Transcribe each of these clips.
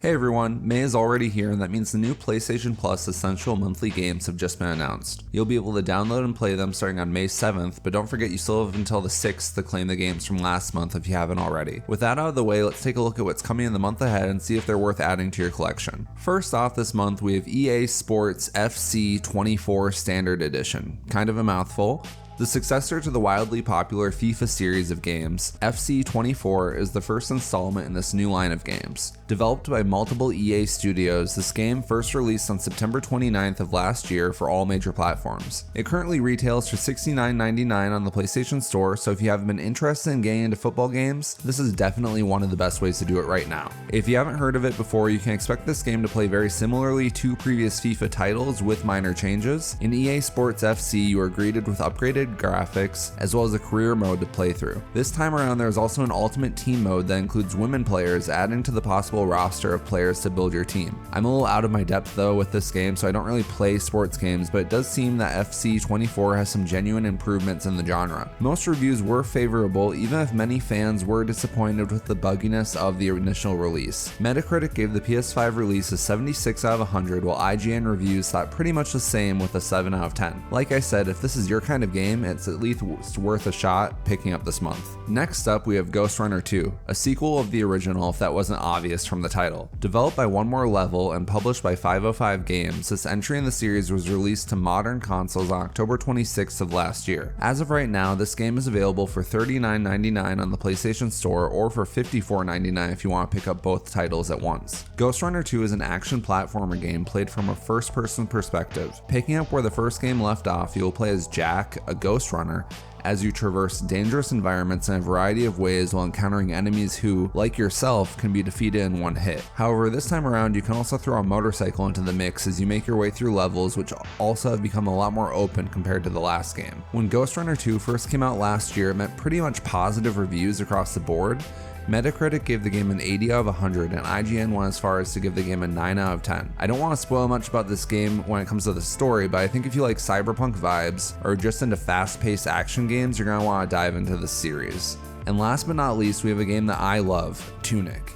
Hey everyone, May is already here and that means the new PlayStation Plus Essential monthly games have just been announced. You'll be able to download and play them starting on May 7th, but don't forget you still have until the 6th to claim the games from last month if you haven't already. With that out of the way, let's take a look at what's coming in the month ahead and see if they're worth adding to your collection. First off this month we have EA Sports FC 24 Standard Edition. Kind of a mouthful. The successor to the wildly popular FIFA series of games, FC 24 is the first installment in this new line of games. Developed by multiple EA studios, this game first released on September 29th of last year for all major platforms. It currently retails for $69.99 on the PlayStation Store, so if you haven't been interested in getting into football games, this is definitely one of the best ways to do it right now. If you haven't heard of it before, you can expect this game to play very similarly to previous FIFA titles with minor changes. In EA Sports FC, you are greeted with upgraded graphics as well as a career mode to play through. This time around there is also an ultimate team mode that includes women players, adding to the possible roster of players to build your team. I'm a little out of my depth though with this game, so I don't really play sports games, but it does seem that FC 24 has some genuine improvements in the genre. Most reviews were favorable, even if many fans were disappointed with the bugginess of the initial release. Metacritic gave the PS5 release a 76 out of 100, while IGN reviews thought pretty much the same with a 7 out of 10. Like I said, if this is your kind of game, it's at least worth a shot picking up this month. Next up, we have Ghost Runner 2, a sequel of the original if that wasn't obvious from the title. Developed by One More Level and published by 505 Games, this entry in the series was released to modern consoles on October 26th of last year. As of right now, this game is available for $39.99 on the PlayStation Store or for $54.99 if you want to pick up both titles at once. Ghost Runner 2 is an action platformer game played from a first-person perspective. Picking up where the first game left off, you will play as Jack, a ghost runner, as you traverse dangerous environments in a variety of ways while encountering enemies who, like yourself, can be defeated in one hit. However, this time around you can also throw a motorcycle into the mix as you make your way through levels, which also have become a lot more open compared to the last game. When Ghost Runner 2 first came out last year, it met pretty much positive reviews across the board. Metacritic gave the game an 80 out of 100 and IGN went as far as to give the game a 9 out of 10. I don't want to spoil much about this game when it comes to the story, but I think if you like cyberpunk vibes or just into fast-paced action games, you're going to want to dive into this series. And last but not least, we have a game that I love, Tunic.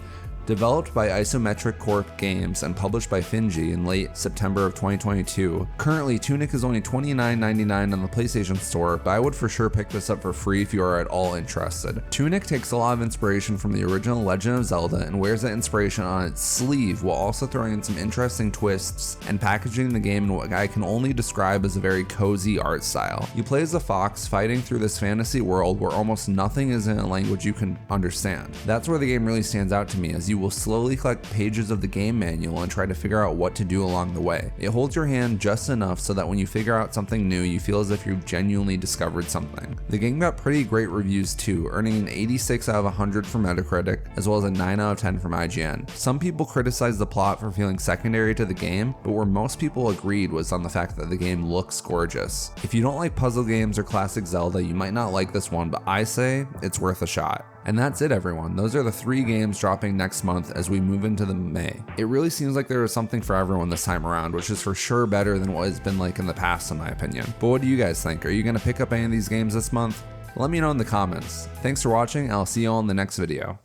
Developed by Isometric Corp Games and published by Finji in late September of 2022, currently Tunic is only $29.99 on the PlayStation Store, but I would for sure pick this up for free if you are at all interested. Tunic takes a lot of inspiration from the original Legend of Zelda and wears that inspiration on its sleeve while also throwing in some interesting twists and packaging the game in what I can only describe as a very cozy art style. You play as a fox fighting through this fantasy world where almost nothing is in a language you can understand. That's where the game really stands out to me, as you will slowly collect pages of the game manual and try to figure out what to do along the way. It holds your hand just enough so that when you figure out something new, you feel as if you've genuinely discovered something. The game got pretty great reviews too, earning an 86 out of 100 from Metacritic, as well as a 9 out of 10 from IGN. Some people criticized the plot for feeling secondary to the game, but where most people agreed was on the fact that the game looks gorgeous. If you don't like puzzle games or classic Zelda, you might not like this one, but I say it's worth a shot. And that's it everyone, those are the 3 games dropping next month as we move into the May. It really seems like there is something for everyone this time around, which is for sure better than what it's been like in the past in my opinion. But what do you guys think? Are you going to pick up any of these games this month? Let me know in the comments. Thanks for watching, and I'll see you all in the next video.